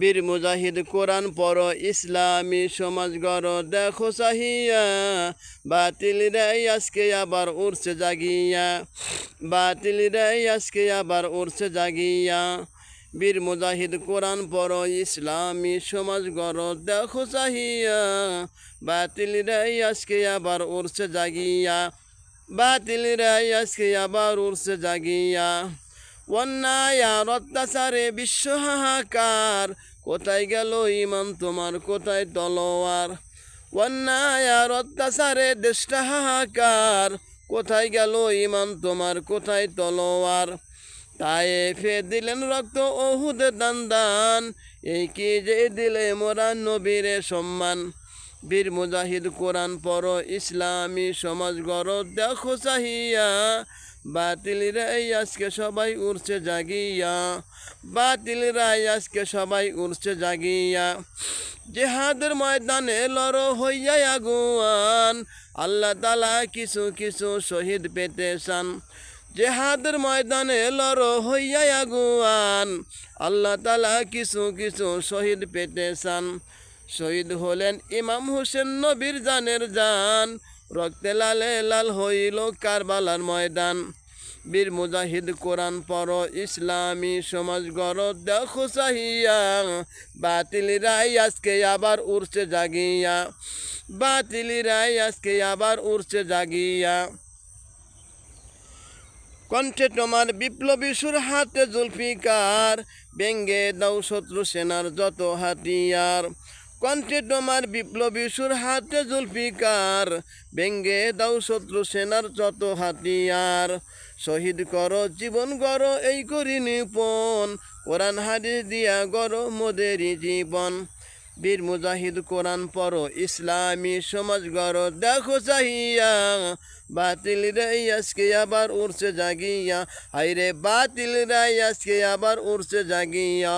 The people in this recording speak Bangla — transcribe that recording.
বীর মুজাহিদ কোরআন পড়ো ইসলামী সমাজ গড় দেখো চাহিয়া বাতিলরাই আজকে আবার উড়ছে জাগিয়া বাতিলরাই আজকে আবার উড়ছে জাগিয়া বীর মুজাহিদ কোরআন পড়ো ইসলামী সমাজ গড় দেখো চাহিয়া বাতিলরাই আজকে আবার উড়ছে জাগিয়া বাতিলরাই আজকে আবার উড়ছে জাগিয়া অন্যায় আর অত্যাচারে বিশ্ব হাহাকার কোথায় গেল ইমান তোমার কোথায় তলোয়ার অন্যায় আর অত্যাচারে দেশটা হাহাকার কোথায় গেল ইমান তোমার কোথায় তলোয়ার তায়েফে দিলেন রক্ত ওহুদে দান দান এই কি যে দিলে মোরা নবীরে সম্মান বীর মুজাহিদ কোরআন পড়ো ইসলামী সমাজ গড় দেখো চাহিয়া বাতিলরাই আজকে সবাই উড়ছে জাগিয়া বাতিলরাই আজকে সবাই উড়ছে জাগিয়া জিহাদের ময়দানে লড়ো হইয়া আগুয়ান আল্লাহ তাআলা কিছু কিছু শহীদ পেতে চান জিহাদের ময়দানে লড়ো হইয়া আগুয়ান আল্লাহ তাআলা কিছু কিছু শহীদ পেতে চান শহীদ হলেন ইমাম হোসেন নবীর জানের জান রক্তে লালে লাল হইল কারবালার ময়দান বীর মুজাহিদ কোরআন পড়ো ইসলামী সমাজ গড় দেখো চাহিয়া বাতিলরাই আজকে আবার উড়ছে জাগিয়া বাতিলরাই আজকে আবার উড়ছে জাগিয়া কণ্ঠে তোমার বিপ্লবী সুর হাতে জুলফিকার ব্যঙ্গে দাও শত্রু সেনার যত হাতিয়ার কণ্ঠে তোমার বিপ্লবী সুর হাতে জুলফিকার ব্যঙ্গে দাও শত্রু সেনার যত হাতিয়ার শহীদ করো জীবন গড়ো এই করি নিপন কোরআন হাদিস দিয়া গড়ো মোদেরই জীবন বীর মুজাহিদ কোরআন পড়ো ইসলামী সমাজ গড় দেখো চাহিয়া বাতিলরাই আজকে আবার উড়ছে জাগিয়া হায়রে বাতিলরাই আজকে আবার উড়ছে জাগিয়া।